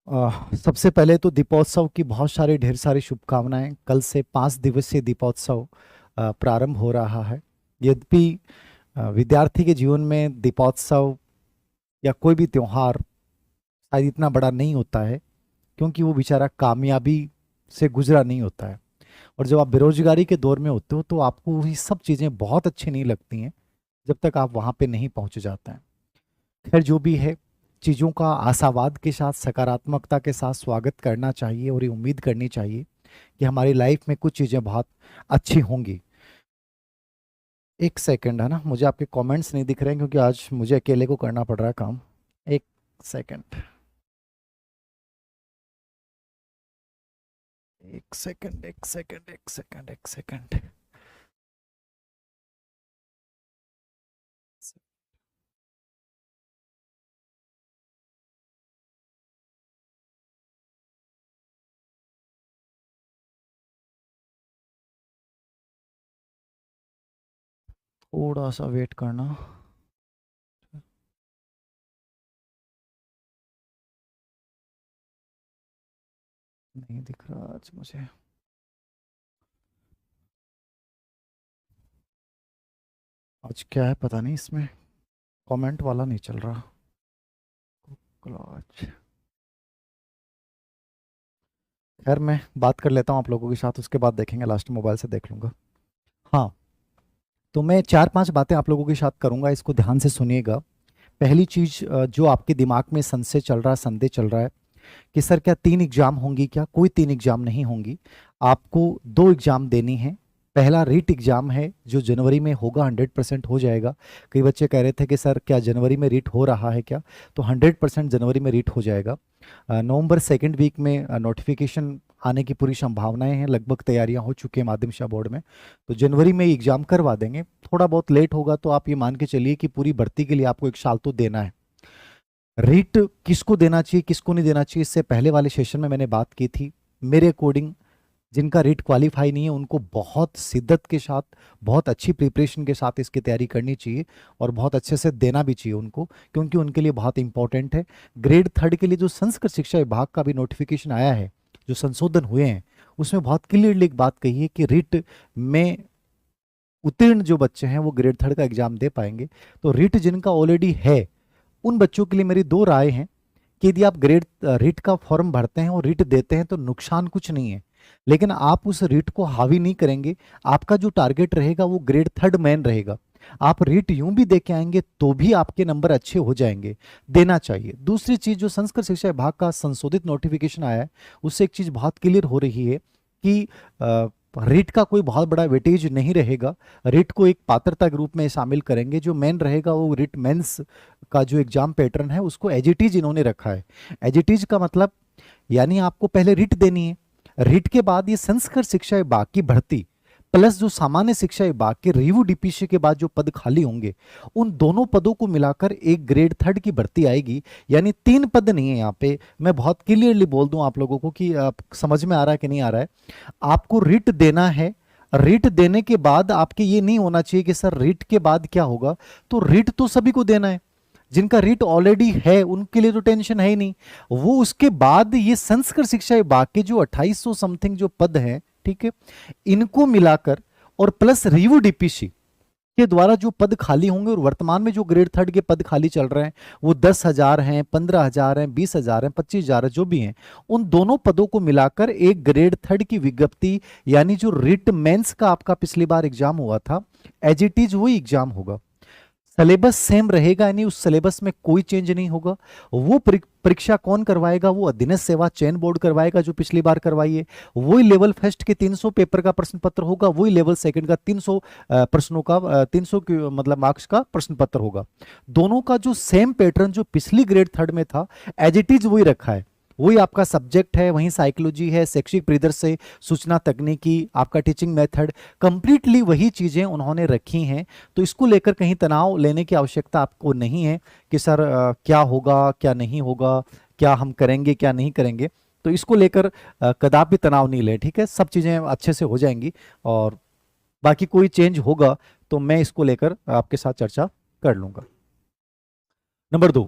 सबसे पहले तो दीपोत्सव की बहुत सारी ढेर सारी शुभकामनाएं। कल से 5 दिवसीय दीपोत्सव प्रारंभ हो रहा है। यद्यपि विद्यार्थी के जीवन में दीपोत्सव या कोई भी त्योहार शायद इतना बड़ा नहीं होता है, क्योंकि वो बेचारा कामयाबी से गुजरा नहीं होता है। और जब आप बेरोजगारी के दौर में होते हो तो आपको ये सब चीज़ें बहुत अच्छी नहीं लगती हैं जब तक आप वहाँ पे नहीं पहुँच जाते हैं। खैर, जो भी है, चीज़ों का आशावाद के साथ, सकारात्मकता के साथ स्वागत करना चाहिए और ये उम्मीद करनी चाहिए कि हमारी लाइफ में कुछ चीज़ें बहुत अच्छी होंगी। एक सेकंड, है ना, मुझे आपके कमेंट्स नहीं दिख रहे हैं क्योंकि आज मुझे अकेले को करना पड़ रहा है काम। एक सेकंड, एक सेकंड, एक सेकंड, एक सेकंड, एक सेकंड। थोड़ा सा वेट करना। नहीं दिख रहा आज मुझे। आज क्या है पता नहीं, इसमें कमेंट वाला नहीं चल रहा। क्लाच। खैर, मैं बात कर लेता हूँ आप लोगों के साथ, उसके बाद देखेंगे, लास्ट मोबाइल से देख लूंगा। हाँ, तो मैं 4-5 बातें आप लोगों के साथ करूंगा, इसको ध्यान से सुनिएगा। पहली चीज, जो आपके दिमाग में संशय चल रहा है, संदेह चल रहा है कि सर क्या 3 एग्जाम होंगी? क्या कोई 3 एग्जाम नहीं होंगी। आपको 2 एग्जाम देनी है। पहला रीट एग्जाम है जो जनवरी में होगा, 100% हो जाएगा। कई बच्चे कह रहे थे कि सर क्या जनवरी में रीट हो रहा है क्या? तो 100% जनवरी में रीट हो जाएगा। नवंबर सेकेंड वीक में नोटिफिकेशन आने की पूरी संभावनाएं हैं। लगभग तैयारियां हो चुकी हैं माध्यमिक शिक्षा बोर्ड में, तो जनवरी में एग्जाम करवा देंगे। थोड़ा बहुत लेट होगा तो आप ये मान के चलिए कि पूरी भर्ती के लिए आपको 1 साल तो देना है। रीट किसको देना चाहिए, किसको नहीं देना चाहिए, इससे पहले वाले सेशन में मैंने बात की थी। मेरे अकॉर्डिंग जिनका रीट क्वालिफाई नहीं है उनको बहुत शिद्दत के साथ, बहुत अच्छी प्रिपरेशन के साथ इसकी तैयारी करनी चाहिए और बहुत अच्छे से देना भी चाहिए उनको, क्योंकि उनके लिए बहुत इंपॉर्टेंट है। ग्रेड 3 के लिए जो संस्कृत शिक्षा विभाग का भी नोटिफिकेशन आया है, जो संशोधन हुए हैं, उसमें बहुत क्लियरली एक बात कही है कि रीट में उत्तीर्ण जो बच्चे हैं वो ग्रेड 3 का एग्जाम दे पाएंगे। तो रीट जिनका ऑलरेडी है, उन बच्चों के लिए मेरी 2 राय हैं कि यदि आप ग्रेड रीट का फॉर्म भरते हैं और रीट देते हैं तो नुकसान कुछ नहीं है, लेकिन आप उस रीट को हावी नहीं करेंगे। आपका जो टारगेट रहेगा वो ग्रेड 3 मेन रहेगा। आप रीट यूं भी दे के आएंगे तो भी आपके नंबर अच्छे हो जाएंगे। देना चाहिए। दूसरी चीज, जो संस्कृत शिक्षा विभाग का संशोधित नोटिफिकेशन आया है, उससे एक चीज बहुत क्लियर हो रही है कि रीट का कोई बहुत बड़ा वेटेज नहीं रहेगा। रीट को एक पात्रता के रूप में शामिल करेंगे। जो मेन रहेगा वो रीट मेंस का जो एग्जाम पैटर्न है उसको एज इट इज इन्होंने रखा है। एज इट इज का मतलब यानी आपको पहले रीट देनी है, रीट के बाद ये संस्कृत शिक्षा विभाग की भर्ती प्लस जो सामान्य शिक्षा विभाग के रिव्यू डीपीसी के बाद जो पद खाली होंगे, उन दोनों पदों को मिलाकर एक ग्रेड 3 की भर्ती आएगी। यानी 3 पद नहीं है यहाँ पे। मैं बहुत क्लियरली बोल दूं आप लोगों को कि समझ में आ रहा है कि नहीं आ रहा है। आपको रिट देना है। रिट देने के बाद आपके ये नहीं होना चाहिए कि सर रिट के बाद क्या होगा। तो रिट तो सभी को देना है। जिनका रिट ऑलरेडी है उनके लिए तो टेंशन है ही नहीं। वो उसके बाद ये संस्कृत शिक्षा विभाग के जो 2800 समथिंग जो पद हैं, ठीक है, इनको मिलाकर और प्लस रिव्यू डीपीसी के द्वारा जो पद खाली होंगे, और वर्तमान में जो ग्रेड 3 के पद खाली चल रहे हैं वो 10,000 हैं, 15,000 हैं, 20,000 हैं, 25,000 है, जो भी हैं, उन दोनों पदों को मिलाकर एक ग्रेड 3 की विज्ञप्ति, यानी जो रिट मेंस का आपका पिछली बार एग्जाम हुआ था, एज इट इज वही एग्जाम होगा। सिलेबस सेम रहेगा, यानी उस सिलेबस में कोई चेंज नहीं होगा। वो परीक्षा कौन करवाएगा? वो अधीनस्थ सेवा चयन बोर्ड करवाएगा, जो पिछली बार करवाई है। वही लेवल फर्स्ट के 300 पेपर का प्रश्न पत्र होगा, वही लेवल सेकंड का 300 प्रश्नों का 300 मतलब मार्क्स का प्रश्न पत्र होगा। दोनों का जो सेम पैटर्न जो पिछली ग्रेड 3 में था, एज इट इज वही रखा है। वही आपका सब्जेक्ट है, वही साइकोलॉजी है, शैक्षिक परिदृश्य, सूचना तकनीकी, आपका टीचिंग मेथड, कंप्लीटली वही चीजें उन्होंने रखी हैं। तो इसको लेकर कहीं तनाव लेने की आवश्यकता आपको नहीं है कि सर क्या होगा, क्या नहीं होगा, क्या हम करेंगे, क्या नहीं करेंगे। तो इसको लेकर कदापि तनाव नहीं ले, ठीक है। सब चीजें अच्छे से हो जाएंगी, और बाकी कोई चेंज होगा तो मैं इसको लेकर आपके साथ चर्चा कर लूंगा। नंबर 2,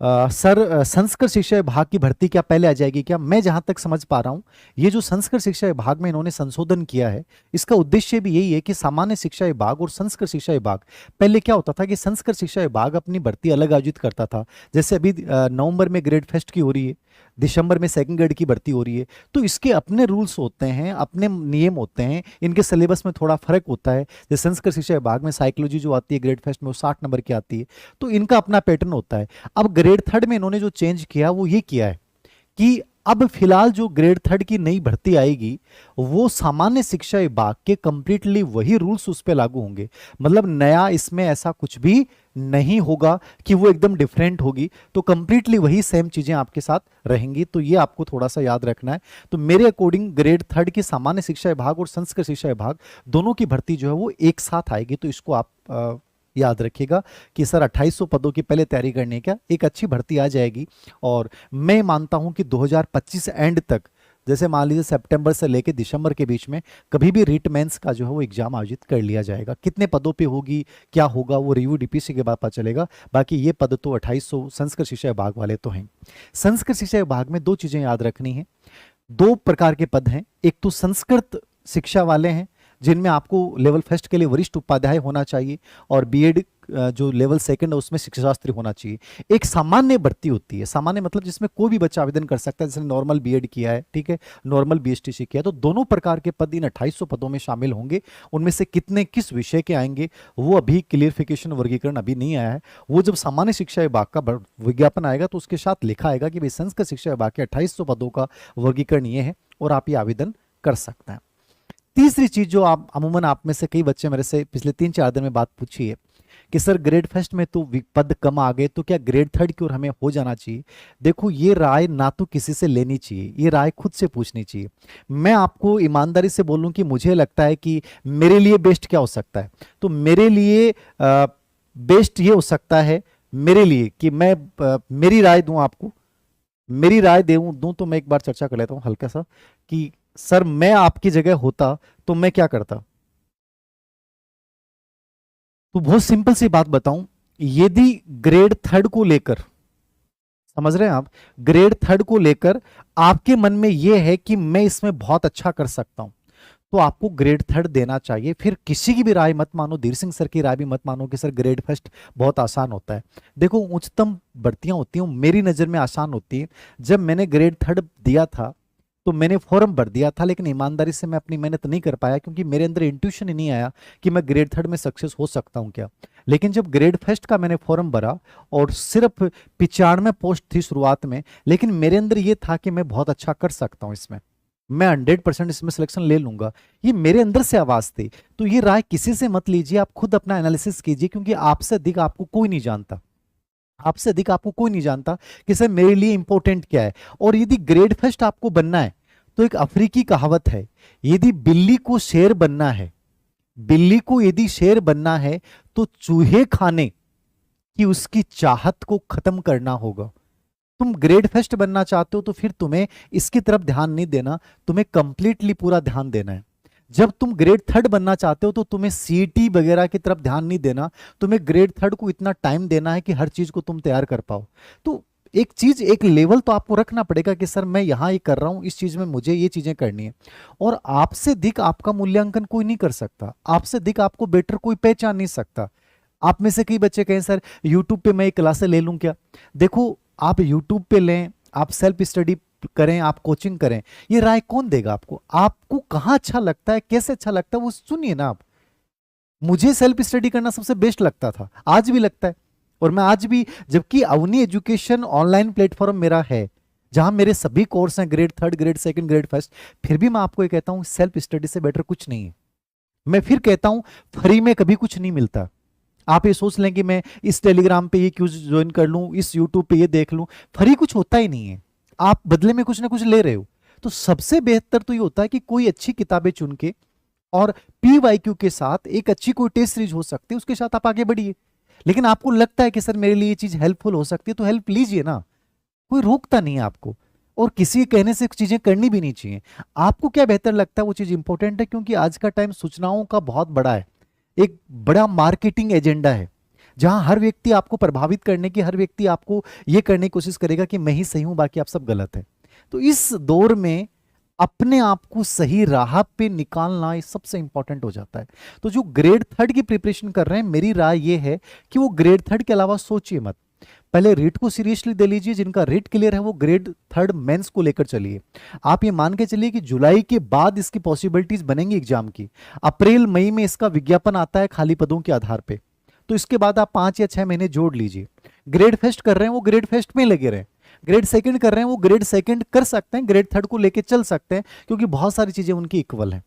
सर संस्कृत शिक्षा विभाग की भर्ती क्या पहले आ जाएगी क्या? मैं जहां तक समझ पा रहा हूं, ये जो संस्कृत शिक्षा विभाग में इन्होंने संशोधन किया है, इसका उद्देश्य भी यही है कि सामान्य शिक्षा विभाग और संस्कृत शिक्षा विभाग, पहले क्या होता था कि संस्कृत शिक्षा विभाग अपनी भर्ती अलग आयोजित करता था। जैसे अभी नवंबर में ग्रेड फेस्ट की हो रही है, दिसंबर में सेकंड ग्रेड की भर्ती हो रही है, तो इसके अपने रूल्स होते हैं, अपने नियम होते हैं, इनके सिलेबस में थोड़ा फर्क होता है। जैसे संस्कृत शिक्षा विभाग में साइकोलॉजी जो आती है ग्रेड फेस्ट में, वो 60 नंबर की आती है, तो इनका अपना पैटर्न होता है। अब ग्रेड थर्ड में इन्होंने जो चेंज किया वो ये किया है कि अब फिलहाल जो ग्रेड थर्ड की नई भर्ती आएगी वो सामान्य शिक्षा विभाग के कंप्लीटली वही रूल्स उस पर लागू होंगे। मतलब नया इसमें ऐसा कुछ भी नहीं होगा कि वो एकदम डिफरेंट होगी, तो कंप्लीटली वही सेम चीजें आपके साथ रहेंगी। तो ये आपको थोड़ा सा याद रखना है। तो मेरे अकॉर्डिंग ग्रेड थर्ड की सामान्य शिक्षा विभाग और संस्कृत शिक्षा विभाग दोनों की भर्ती जो है वो एक साथ आएगी। तो इसको आप याद रखिएगा कि सर 2800 पदों की पहले तैयारी करने का एक अच्छी भर्ती आ जाएगी। और मैं मानता हूं कि 2025 एंड तक, जैसे मान लीजिए सितंबर से लेकर दिसंबर के बीच में कभी भी रिट मेंस का जो है वो एग्जाम आयोजित कर लिया जाएगा। कितने पदों पे होगी, क्या होगा, वो रिव्यू डीपीसी के बाद पता चलेगा। बाकी ये पद तो 2800 संस्कृत शिक्षा विभाग वाले तो हैं। संस्कृत शिक्षा विभाग में दो चीजें याद रखनी है। दो प्रकार के पद हैं, एक तो संस्कृत शिक्षा वाले हैं जिनमें आपको लेवल फर्स्ट के लिए वरिष्ठ उपाध्याय होना चाहिए, और बीएड जो लेवल सेकंड है उसमें शिक्षा शास्त्री होना चाहिए। एक सामान्य भर्ती होती है, सामान्य मतलब जिसमें कोई भी बच्चा आवेदन कर सकता है, जैसे नॉर्मल बीएड किया है, ठीक है, नॉर्मल बीएसटीसी किया है, तो दोनों प्रकार के पद इन 2800 पदों में शामिल होंगे। उनमें से कितने किस विषय के आएंगे वो अभी क्लियरिफिकेशन वर्गीकरण अभी नहीं आया है। वो जब सामान्य शिक्षा विभाग का विज्ञापन आएगा तो उसके साथ लिखा आएगा कि भाई संस्कृत शिक्षा विभाग के 2800 पदों का वर्गीकरण ये है और आप ये आवेदन कर सकते हैं। तीसरी चीज जो आप अमूमन आप में से कई बच्चे मेरे से पिछले 3-4 दिन में बात पूछी है कि सर ग्रेड फर्स्ट में तो पद कम आ गए, तो क्या ग्रेड थर्ड की ओर हमें हो जाना चाहिए? देखो, ये राय ना तो किसी से लेनी चाहिए, ये राय खुद से पूछनी चाहिए। मैं आपको ईमानदारी से बोलूं कि मुझे लगता है कि मेरे लिए बेस्ट क्या हो सकता है, तो मेरे लिए बेस्ट ये हो सकता है मेरे लिए कि मैं मेरी राय दूं आपको। मेरी राय दूं तो मैं एक बार चर्चा कर लेता हूं हल्का सा कि सर मैं आपकी जगह होता तो मैं क्या करता। तो बहुत सिंपल सी बात बताऊं, यदि ग्रेड थर्ड को लेकर, समझ रहे हैं आप, ग्रेड थर्ड को लेकर आपके मन में यह है कि मैं इसमें बहुत अच्छा कर सकता हूं, तो आपको ग्रेड थर्ड देना चाहिए। फिर किसी की भी राय मत मानो, धीर सिंह सर की राय भी मत मानो कि सर ग्रेड फर्स्ट बहुत आसान होता है। देखो, उच्चतम भर्तियां होती हैं मेरी नजर में आसान होती है। जब मैंने ग्रेड थर्ड दिया था तो मैंने फॉर्म भर दिया था, लेकिन ईमानदारी से मैं अपनी मेहनत नहीं कर पाया क्योंकि मेरे अंदर इंट्यूशन ही नहीं आया कि मैं ग्रेड थर्ड में सक्सेस हो सकता हूं क्या। लेकिन जब ग्रेड फर्स्ट का मैंने फॉर्म भरा और सिर्फ 95 पोस्ट थी शुरुआत में, लेकिन मेरे अंदर ये था कि मैं बहुत अच्छा कर सकता हूं इसमें, मैं 100% इसमें सिलेक्शन ले लूंगा, ये मेरे अंदर से आवाज थी। तो ये राय किसी से मत लीजिए, आप खुद अपना एनालिसिस कीजिए, क्योंकि आपसे अधिक आपको कोई नहीं जानता, आपसे अधिक आपको कोई नहीं जानता कि सर मेरे लिए इंपॉर्टेंट क्या है। और यदि ग्रेड फर्स्ट आपको बनना है तो एक अफ्रीकी कहावत है, यदि बिल्ली को शेर बनना है, बिल्ली को यदि शेर बनना है तो चूहे खाने की उसकी चाहत को खत्म करना होगा। तुम ग्रेड फर्स्ट बनना चाहते हो तो फिर तुम्हें इसकी तरफ ध्यान नहीं देना, तुम्हें कंप्लीटली पूरा ध्यान देना है। जब तुम ग्रेड थर्ड बनना चाहते हो तो तुम्हें सीटी वगैरह की तरफ ध्यान नहीं देना, तुम्हें ग्रेड थर्ड को इतना टाइम देना है कि हर चीज को तुम तैयार कर पाओ। तो एक चीज, एक लेवल तो आपको रखना पड़ेगा कि सर मैं यहां ये कर रहा हूं, इस चीज में मुझे ये चीजें करनी है। और आपसे अधिक आपका मूल्यांकन कोई नहीं कर सकता, आपसे अधिक आपको बेटर कोई पहचान नहीं सकता। आप में से कई बच्चे कहें सर यूट्यूब पे मैं क्लासें ले लूं क्या? देखो, आप यूट्यूब पे लें, आप सेल्फ स्टडी करें, आप कोचिंग करें, ये राय कौन देगा आपको? आपको कहां अच्छा लगता है, कैसे अच्छा लगता है, वो सुनिए ना आप। मुझे सेल्फ स्टडी करना सबसे बेस्ट लगता था, आज भी लगता है, और मैं आज भी, जबकि अवनी एजुकेशन ऑनलाइन प्लेटफॉर्म मेरा है जहां मेरे सभी कोर्स हैं, grade third, grade second, grade first, फिर भी मैं आपको ये कहता हूं सेल्फ स्टडी से बेटर कुछ नहीं है। मैं फिर कहता हूं फ्री में कभी कुछ नहीं मिलता। आप ये सोच लें कि मैं इस टेलीग्राम पे ये क्यूज ज्वाइन कर लूं, इस यूट्यूब पे ये देख लूं, फ्री कुछ होता ही नहीं है, आप बदले में कुछ ना कुछ ले रहे हो। तो सबसे बेहतर तो ये होता है कि कोई अच्छी किताबें चुन के और पीवाईक्यू के साथ एक अच्छी कोई टेस्ट सीरीज हो सकती है, उसके साथ आप आगे बढ़िए। लेकिन आपको लगता है कि सर मेरे लिए ये चीज हेल्पफुल हो सकती है तो हेल्प लीजिए ना, कोई रोकता नहीं है आपको, और किसी के कहने से चीजें करनी भी नहीं चाहिए। आपको क्या बेहतर लगता है वो चीज इंपॉर्टेंट है, क्योंकि आज का टाइम सूचनाओं का बहुत बड़ा है, एक बड़ा मार्केटिंग एजेंडा है। जहां हर व्यक्ति आपको प्रभावित करने की, हर व्यक्ति आपको ये करने की कोशिश करेगा कि मैं ही सही हूं, बाकी आप सब गलत है। तो इस दौर में अपने आप को सही राह पे निकालना ये सबसे इंपॉर्टेंट हो जाता है। तो जो ग्रेड थर्ड की प्रिपरेशन कर रहे हैं, मेरी राय ये है कि वो ग्रेड थर्ड के अलावा सोचिए मत। पहले रीट को सीरियसली दे लीजिए, जिनका रीट क्लियर है वो ग्रेड थर्ड मेंस को लेकर चलिए। आप ये मान के चलिए कि जुलाई के बाद इसकी पॉसिबिलिटीज बनेंगी एग्जाम की। अप्रैल मई में इसका विज्ञापन आता है खाली पदों के आधार पे, तो इसके बाद आप 5 या 6 महीने जोड़ लीजिए। ग्रेड फर्स्ट कर रहे हैं वो ग्रेड फर्स्ट में लगे रहे, ग्रेड सेकंड कर रहे हैं वो ग्रेड सेकंड कर सकते हैं, ग्रेड थर्ड को लेके चल सकते हैं, क्योंकि बहुत सारी चीजें उनकी इक्वल हैं।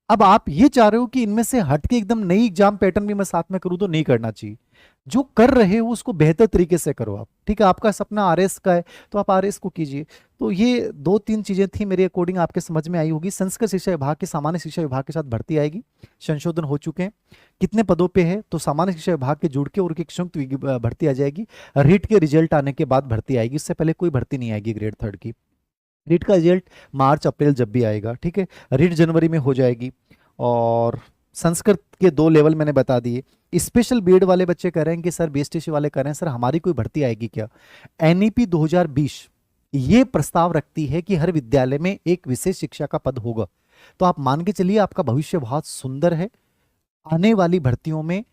अब आप ये चाह रहे हो कि इनमें से हटके एकदम नई एग्जाम पैटर्न भी मैं साथ में करूं, तो नहीं करना चाहिए। जो कर रहे हो उसको बेहतर तरीके से करो आप, ठीक है। आपका सपना आरएस का है तो आप आरएस को कीजिए। तो ये 2-3 चीजें थी मेरे अकॉर्डिंग, आपके समझ में आई होगी। संस्कृत शिक्षा विभाग के सामान्य शिक्षा विभाग के साथ भर्ती आएगी, संशोधन हो चुके हैं। कितने पदों पे है, तो सामान्य शिक्षा विभाग के जुड़ के और एक संयुक्त भर्ती आ जाएगी। रीट के रिजल्ट आने के बाद भर्ती आएगी, इससे पहले कोई भर्ती नहीं आएगी ग्रेड थर्ड की। रीट का रिजल्ट मार्च अप्रैल जब भी आएगा, ठीक है। रीट जनवरी में हो जाएगी। और संस्कृत के 2 लेवल मैंने बता दिए। स्पेशल बीएड वाले बच्चे कह रहे हैं कि सर बीएसटीसी वाले कह रहे हैं सर हमारी कोई भर्ती आएगी क्या। एनईपी 2020 ये प्रस्ताव रखती है कि हर विद्यालय में एक विशेष शिक्षा का पद होगा। तो आप मान के चलिए आपका भविष्य बहुत सुंदर है। आने वाली भर्तियों में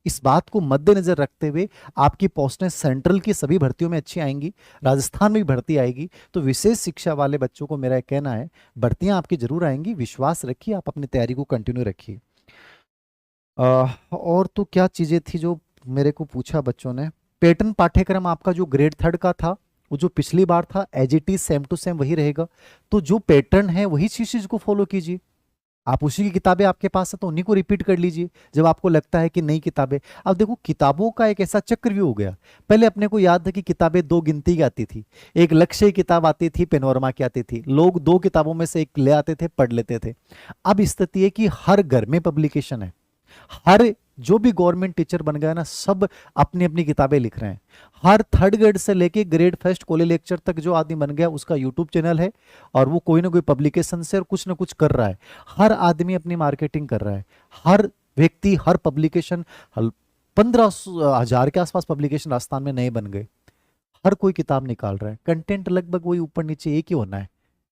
इस बात को मद्देनजर रखते हुए आपकी पोस्टें सेंट्रल की सभी भर्तियों में अच्छी आएंगी, राजस्थान में भी भर्ती आएगी। तो विशेष शिक्षा वाले बच्चों को मेरा कहना है भर्तियां आपकी जरूर आएंगी, विश्वास रखिए, आप अपनी तैयारी को कंटिन्यू रखिए। और तो क्या चीजें थी जो मेरे को पूछा बच्चों ने। पैटर्न पाठ्यक्रम आपका जो ग्रेड थर्ड का था वो जो पिछली बार था as it is same to same वही रहेगा। तो जो पैटर्न है वही चीज को फॉलो कीजिए। आप उसी की किताबें आपके पास है तो उन्हीं को रिपीट कर लीजिए जब आपको लगता है कि नई किताबें। अब देखो किताबों का एक ऐसा चक्रव्यूह हो गया। पहले अपने को याद है कि किताबें 2 गिनती की आती थी, एक लक्ष्य की किताब आती थी, पेनोरमा की आती थी। लोग 2 किताबों में से एक ले आते थे, पढ़ लेते थे। अब स्थिति है कि हर घर में पब्लिकेशन है। हर जो भी गवर्नमेंट टीचर बन गया ना, सब अपनी अपनी किताबें लिख रहे हैं। हर थर्ड ग्रेड से लेके ग्रेड फर्स्ट कॉलेज लेक्चर तक जो आदमी बन गया उसका यूट्यूब चैनल है, और वो कोई ना कोई पब्लिकेशन से और कुछ ना कुछ कर रहा है। हर आदमी अपनी मार्केटिंग कर रहा है। हर व्यक्ति, हर पब्लिकेशन, 15,000 के आसपास पब्लिकेशन राजस्थान में नए बन गए। हर कोई किताब निकाल रहा है। कंटेंट लगभग वही ऊपर नीचे एक ही होना है,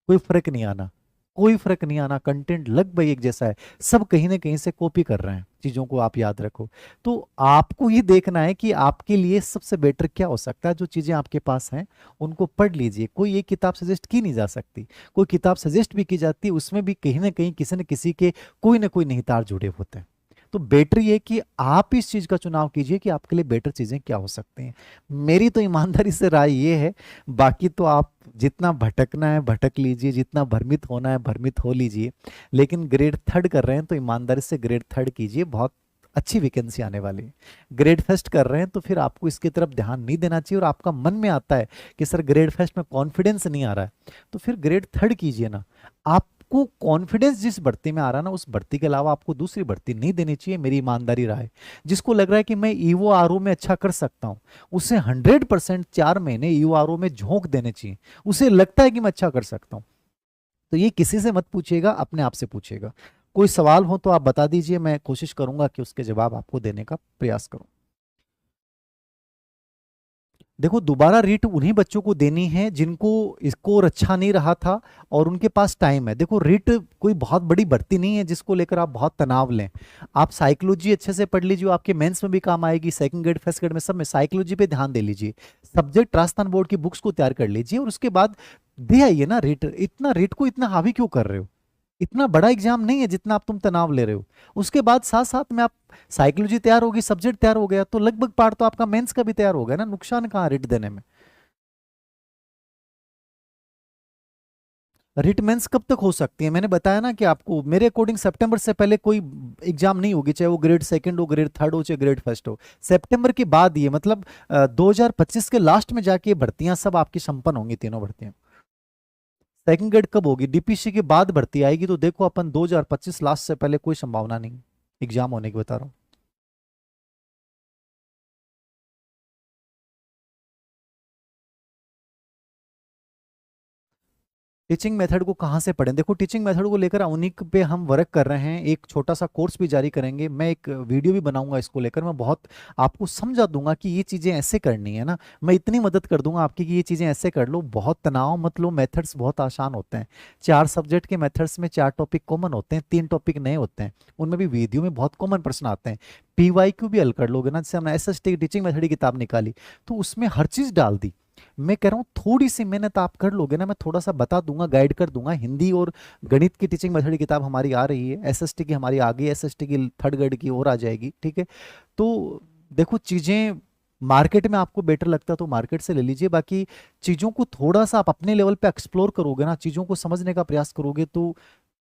कोई फर्क नहीं आना, कोई फर्क नहीं आना। कंटेंट लगभग एक जैसा है, सब कहीं ना कहीं से कॉपी कर रहे हैं चीजों को, आप याद रखो। तो आपको ही देखना है कि आपके लिए सबसे बेटर क्या हो सकता है। जो चीजें आपके पास हैं उनको पढ़ लीजिए। कोई एक किताब सजेस्ट की नहीं जा सकती, कोई किताब सजेस्ट भी की जाती है उसमें भी कहीं ना कहीं किसी न किसी के कोई ना कोई निहितार्थ जुड़े होते हैं। तो बेटर ये कि आप इस चीज का चुनाव कीजिए कि आपके लिए बेटर चीजें क्या हो सकती हैं। मेरी तो ईमानदारी से राय ये है। बाकी तो आप जितना भटकना है भटक लीजिए, जितना भ्रमित होना है भ्रमित हो लीजिए। लेकिन ग्रेड थर्ड कर रहे हैं तो ईमानदारी से ग्रेड थर्ड कीजिए, बहुत अच्छी वैकेंसी आने वाली है। ग्रेड फर्स्ट कर रहे हैं तो फिर आपको इसकी तरफ ध्यान नहीं देना चाहिए, और आपका मन में आता है कि सर ग्रेड फर्स्ट में कॉन्फिडेंस नहीं आ रहा है, तो फिर ग्रेड थर्ड कीजिए ना। आपको कॉन्फिडेंस जिस भर्ती में आ रहा है ना, उस भर्ती के अलावा आपको दूसरी भर्ती नहीं देनी चाहिए, मेरी ईमानदारी राय। जिसको लग रहा है कि मैं ईओ आरओ में अच्छा कर सकता हूँ, उसे 100% 4 महीने ईओ आरओ में झोंक देने चाहिए। उसे लगता है कि मैं अच्छा कर सकता हूँ। तो ये किसी से मत पूछिएगा, अपने आप से पूछिएगा। कोई सवाल हो तो आप बता दीजिए, मैं कोशिश करूंगा कि उसके जवाब आपको देने का प्रयास करूं। देखो दोबारा रीट उन्हीं बच्चों को देनी है जिनको स्कोर अच्छा नहीं रहा था और उनके पास टाइम है। देखो रीट कोई बहुत बड़ी भर्ती नहीं है जिसको लेकर आप बहुत तनाव लें। आप साइकोलॉजी अच्छे से पढ़ लीजिए, आपके मेंस में भी काम आएगी, सेकंड ग्रेड फर्स्ट ग्रेड में सब में साइकोलॉजी पे ध्यान दे लीजिए। सब्जेक्ट राजस्थान बोर्ड की बुक्स को तैयार कर लीजिए और उसके बाद दे आइए ना रीट। इतना रीट को इतना हावी क्यों कर रहे हो। इतना बड़ा एग्जाम नहीं है जितना आप तुम तनाव ले रहे हो। उसके बाद साथ साथ में आप साइकोलॉजी तैयार होगी, सब्जेक्ट तैयार हो गया, तो लगभग पार्ट तो आपका मेंस का भी तैयार हो गया ना। नुकसान कहाँ रिट देने में। रिट मेंस कब तक हो सकती है, मैंने बताया ना कि आपको मेरे अकॉर्डिंग सितंबर से पहले कोई एग्जाम नहीं होगी, चाहे वो ग्रेड सेकंड हो, ग्रेड थर्ड हो, चाहे ग्रेड फर्स्ट हो। सितंबर के बाद ये मतलब 2025 के लास्ट में जाके ये भर्तियां सब आपकी संपन्न होंगी, तीनों भर्तियां। सेकंड ग्रेड कब होगी, डीपीसी के बाद भर्ती आएगी। तो देखो अपन 2025 लास्ट से पहले कोई संभावना नहीं एग्जाम होने की, बता रहा हूँ। टीचिंग मेथड को कहाँ से पढ़ें? देखो, टीचिंग मेथड को लेकर उन्हीं पे हम वर्क कर रहे हैं, एक छोटा सा कोर्स भी जारी करेंगे, मैं एक वीडियो भी बनाऊंगा इसको लेकर, मैं बहुत आपको समझा दूंगा कि ये चीज़ें ऐसे करनी है ना, मैं इतनी मदद कर दूंगा आपकी कि ये चीज़ें ऐसे कर लो, बहुत तनाव मत लो, मेथड्स बहुत आसान होते हैं। 4 सब्जेक्ट के मेथड्स में 4 टॉपिक कॉमन होते हैं, 3 टॉपिक नए होते हैं, उनमें भी वीडियो में बहुत कॉमन प्रश्न आते हैं। PYQ भी हल कर लोगे ना, जैसे हमने SST की टीचिंग मेथड की किताब निकाली तो उसमें हर चीज़ डाल दी। मैं कह रहा हूँ थोड़ी सी मेहनत आप कर लोगे ना, मैं थोड़ा सा बता दूंगा, गाइड कर दूंगा। हिंदी और गणित की टीचिंग मेथड की किताब हमारी आ रही है, SST की हमारी आ गई, SST की थर्ड ग्रेड की और आ जाएगी, ठीक है। तो देखो, चीजें मार्केट में आपको बेटर लगता है तो मार्केट से ले लीजिए, बाकी चीजों को थोड़ा सा आप अपने लेवल पे एक्सप्लोर करोगे ना, चीजों को समझने का प्रयास करोगे तो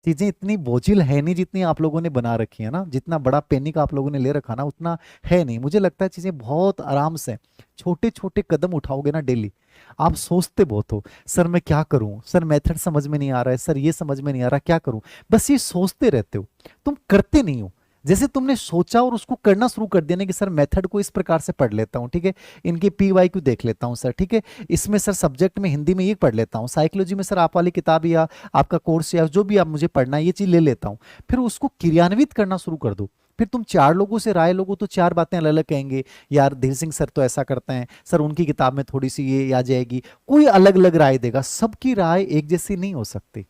चीजें इतनी बोझिल है नहीं जितनी आप लोगों ने बना रखी है ना, जितना बड़ा पैनिक आप लोगों ने ले रखा ना उतना है नहीं। मुझे लगता है चीजें बहुत आराम से, छोटे छोटे कदम उठाओगे ना डेली। आप सोचते बहुत हो, सर मैं क्या करूं, सर मेथड समझ में नहीं आ रहा है, सर ये समझ में नहीं आ रहा, क्या करूं, बस ये सोचते रहते हो, तुम करते नहीं हो। जैसे तुमने सोचा और उसको करना शुरू कर दिया ना कि सर मेथड को इस प्रकार से पढ़ लेता हूँ, ठीक है, इनके PYQ देख लेता हूँ सर, ठीक है, इसमें सर सब्जेक्ट में हिंदी में ये पढ़ लेता हूँ, साइकोलॉजी में सर आप वाली किताब या आपका कोर्स या जो भी आप मुझे पढ़ना है ये चीज ले लेता हूँ, फिर उसको क्रियान्वित करना शुरू कर दो। फिर तुम 4 लोगों से राय लोगो तो 4 बातें अलग अलग कहेंगे, यार धीर सिंह सर तो ऐसा करते हैं, सर उनकी किताब में थोड़ी सी ये आ जाएगी, कोई अलग अलग राय देगा, सबकी राय एक जैसी नहीं हो सकती।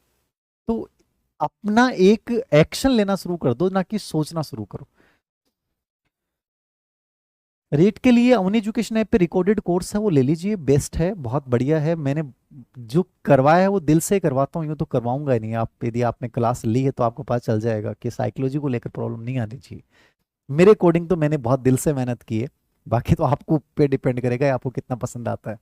तो अपना एक एक्शन लेना शुरू कर दो, ना कि सोचना शुरू करो। रेट के लिए अवन एजुकेशन ऐप पे रिकॉर्डेड कोर्स है वो ले लीजिए, बेस्ट है, बहुत बढ़िया है। मैंने जो करवाया है वो दिल से करवाता हूँ, यूँ तो करवाऊंगा ही नहीं। आप यदि आपने क्लास ली है तो आपको पता चल जाएगा कि साइकोलॉजी को लेकर प्रॉब्लम नहीं आनी चाहिए। मेरे अकॉर्डिंग तो मैंने बहुत दिल से मेहनत की है, बाकी तो आपको पे डिपेंड करेगा आपको कितना पसंद आता है।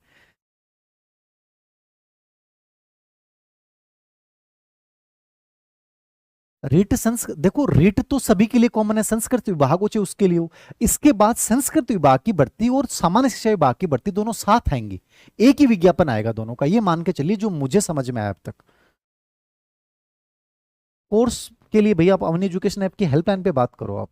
रीट संस्कृत, देखो रीट तो सभी के लिए कॉमन है, संस्कृत विभाग हो चाहे उसके लिए हो। इसके बाद संस्कृत विभाग की भर्ती और सामान्य शिक्षा विभाग की भर्ती दोनों साथ आएंगी, एक ही विज्ञापन आएगा दोनों का, ये मान के चलिए, जो मुझे समझ में आया अब तक। कोर्स के लिए भैया आप अवन एजुकेशन ऐप की हेल्पलाइन पे बात करो आप।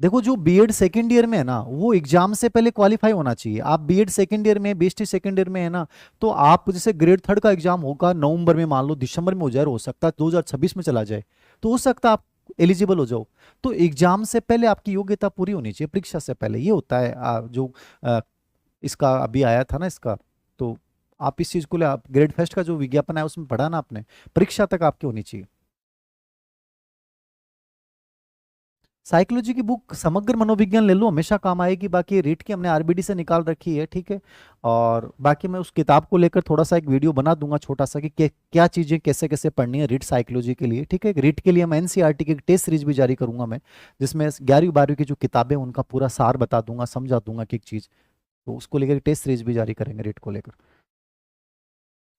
देखो, जो बीएड सेकेंड ईयर में है ना वो एग्जाम से पहले क्वालिफाई होना चाहिए। आप बीएड सेकेंड ईयर में, बीएसटी सेकेंड ईयर में है ना, तो आप जैसे ग्रेड थर्ड का एग्जाम होगा नवंबर में, मान लो दिसंबर में हो जाए, हो सकता है 2026 में चला जाए, तो हो सकता है आप एलिजिबल हो जाओ। तो एग्जाम से पहले आपकी योग्यता पूरी होनी चाहिए, परीक्षा से पहले, ये होता है जो आ, इसका अभी आया था ना इसका, तो आप इस चीज को ले, आप ग्रेड फर्स्ट का जो विज्ञापन है उसमें पढ़ा ना आपने, परीक्षा तक आपकी होनी चाहिए। साइकोलॉजी की बुक समग्र मनोविज्ञान ले लो, हमेशा काम आएगी। बाकी रीट की हमने आरबीडी से निकाल रखी है, ठीक है। और बाकी मैं उस किताब को लेकर थोड़ा सा एक वीडियो बना दूंगा छोटा सा कि क्या चीजें कैसे कैसे पढ़नी है रीट साइकोलॉजी के लिए, ठीक है। रीट के लिए मैं एनसीईआरटी की टेस्ट सीरीज भी जारी करूंगा मैं, जिसमें 11वीं 12वीं की जो किताबें हैं, उनका पूरा सार बता दूंगा, समझा दूंगा कि एक चीज, तो उसको लेकर टेस्ट सीरीज भी जारी करेंगे रीट को लेकर।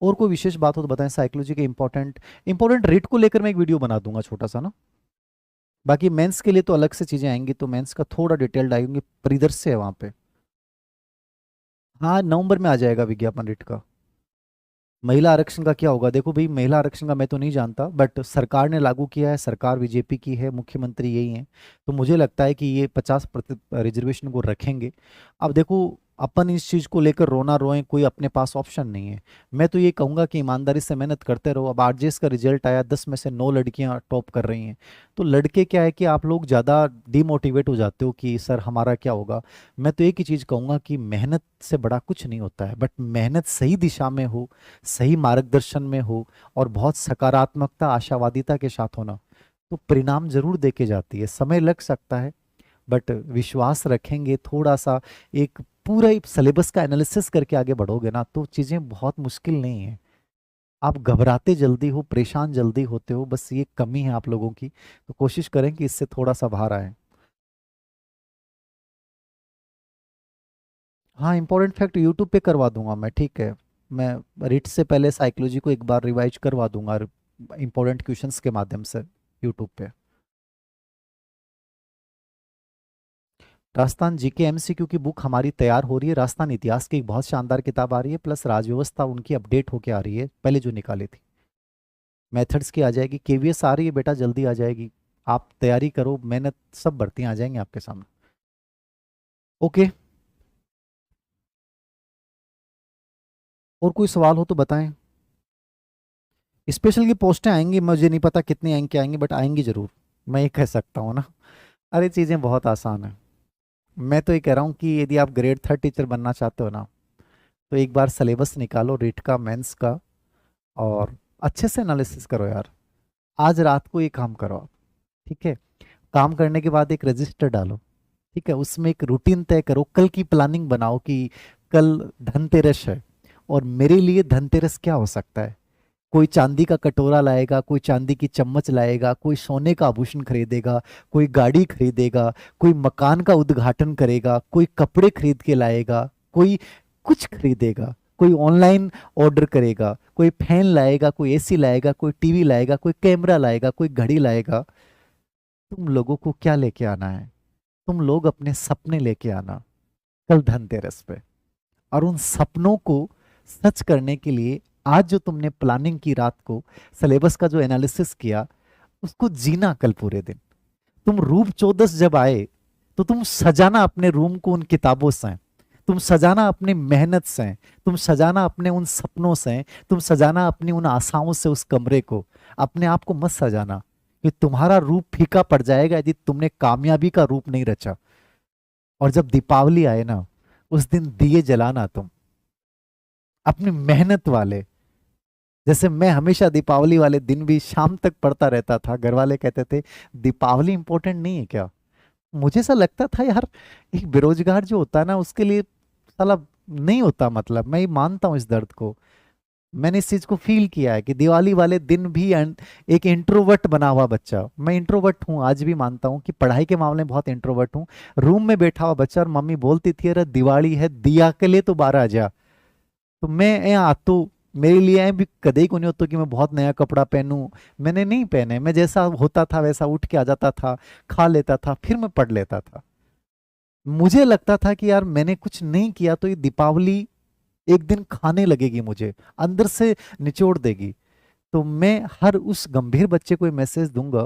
और कोई विशेष बात हो तो बताएं, साइकोलॉजी के इंपॉर्टेंट इंपॉर्टेंट रीट को लेकर मैं एक वीडियो बना दूंगा छोटा सा ना। बाकी मेंस के लिए तो अलग से चीजें आएंगी, तो मेंस का थोड़ा डिटेल्ड आएंगे, परिदृश्य है वहां पे। हाँ, नवंबर में आ जाएगा विज्ञापन रेट का। महिला आरक्षण का क्या होगा? देखो भाई, महिला आरक्षण का मैं तो नहीं जानता, बट सरकार ने लागू किया है, सरकार बीजेपी की है, मुख्यमंत्री यही है, तो मुझे लगता है कि ये 50% रिजर्वेशन को रखेंगे। अब देखो, अपन इस चीज को लेकर रोना रोए, कोई अपने पास ऑप्शन नहीं है। मैं तो ये कहूंगा कि ईमानदारी से मेहनत करते रहो। अब आरजेएस का रिजल्ट आया, 10 में से 9 लड़कियां टॉप कर रही हैं, तो लड़के क्या है कि आप लोग ज्यादा डिमोटिवेट हो जाते हो कि सर हमारा क्या होगा। मैं तो एक ही चीज कहूंगा कि मेहनत से बड़ा कुछ नहीं होता है, बट मेहनत सही दिशा में हो, सही मार्गदर्शन में हो, और बहुत सकारात्मकता आशावादिता के साथ होना, तो परिणाम जरूर देके जाती है। समय लग सकता है, बट विश्वास रखेंगे थोड़ा सा, एक पूरा सिलेबस का एनालिसिस करके आगे बढ़ोगे ना, तो चीजें बहुत मुश्किल नहीं है। आप घबराते जल्दी हो, परेशान जल्दी होते हो, बस ये कमी है आप लोगों की, तो कोशिश करें कि इससे थोड़ा सा बाहर आए। हाँ, इंपॉर्टेंट फैक्ट यूट्यूब पे करवा दूंगा मैं, ठीक है। मैं रीट से पहले साइकोलॉजी को एक बार रिवाइज करवा दूंगा इंपॉर्टेंट क्वेश्चंस के माध्यम से यूट्यूब पे। राजस्थान जीके एमसीक्यू की बुक हमारी तैयार हो रही है, राजस्थान इतिहास की एक बहुत शानदार किताब आ रही है, प्लस राजव्यवस्था उनकी अपडेट होके आ रही है, पहले जो निकाली थी। मेथड्स की आ जाएगी, केवीएस आ रही है बेटा, जल्दी आ जाएगी। आप तैयारी करो, मेहनत, सब भर्तियां आ जाएंगी आपके सामने। ओके। और कोई सवाल हो तो बताएं। स्पेशल की पोस्टें आएंगी, मुझे नहीं पता कितनी आएंगी क्या आएंगी, बट आएंगी जरूर, मैं ये कह सकता हूँ ना। अरे चीज़ें बहुत आसान है। मैं तो ये कह रहा हूँ कि यदि आप ग्रेड 3 टीचर बनना चाहते हो ना, तो एक बार सिलेबस निकालो रीट का, मेंस का, और अच्छे से एनालिसिस करो यार। आज रात को ये काम करो आप, ठीक है। काम करने के बाद एक रजिस्टर डालो, ठीक है, उसमें एक रूटीन तय करो, कल की प्लानिंग बनाओ कि कल धनतेरस है, और मेरे लिए धनतेरस क्या हो सकता है। कोई चांदी का कटोरा लाएगा, कोई चांदी की चम्मच लाएगा, कोई सोने का आभूषण खरीदेगा, कोई गाड़ी खरीदेगा, कोई मकान का उद्घाटन करेगा, कोई कपड़े खरीद के लाएगा, कोई कुछ खरीदेगा, कोई ऑनलाइन ऑर्डर करेगा, कोई फैन लाएगा, कोई एसी लाएगा, कोई टीवी लाएगा, कोई कैमरा लाएगा, कोई घड़ी लाएगा। तुम लोगों को क्या लेके आना है? तुम लोग अपने सपने लेके आना कल धनतेरस पे, और उन सपनों को सच करने के लिए आज जो तुमने प्लानिंग की रात को, सिलेबस का जो एनालिसिस किया, उसको जीना कल पूरे दिन। तुम रूप चौदस जब आए, तो तुम सजाना अपने रूम को उन किताबों से, तुम सजाना अपनी मेहनत से, तुम सजाना अपने उन सपनों से, तुम सजाना अपनी उन आशाओं से उस कमरे को। अपने आप को मत सजाना, कि तुम्हारा रूप फीका पड़ जाएगा यदि तुमने कामयाबी का रूप नहीं रचा। और जब दीपावली आए ना, उस दिन दिए जलाना तुम, अपनी मेहनत वाले। जैसे मैं हमेशा दीपावली वाले दिन भी शाम तक पढ़ता रहता था, घर वाले कहते थे दीपावली इंपॉर्टेंट नहीं है क्या? मुझे ऐसा लगता था यार, एक बेरोजगार जो होता है ना, उसके लिए साला नहीं होता, मतलब मैं ये मानता हूँ इस दर्द को। मैंने इस चीज को फील किया है कि दिवाली वाले दिन भी एक इंट्रोवर्ट बना हुआ बच्चा, मैं इंट्रोवर्ट हूँ आज भी, मानता हूँ कि पढ़ाई के मामले में बहुत इंट्रोवर्ट हूँ। रूम में बैठा हुआ बच्चा, और मम्मी बोलती थी अरे दिवाली है, दिया के लिए तो बाहर आ जा। तो मैं यहाँ तो मेरे लिए भी कदे को नहीं होता कि मैं बहुत नया कपड़ा पहनूं। मैंने नहीं पहने, मैं जैसा होता था वैसा उठ के आ जाता था, खा लेता था, फिर मैं पढ़ लेता था। मुझे लगता था कि यार मैंने कुछ नहीं किया तो ये दीपावली एक दिन खाने लगेगी, मुझे अंदर से निचोड़ देगी। तो मैं हर उस गंभीर बच्चे को ये मैसेज दूंगा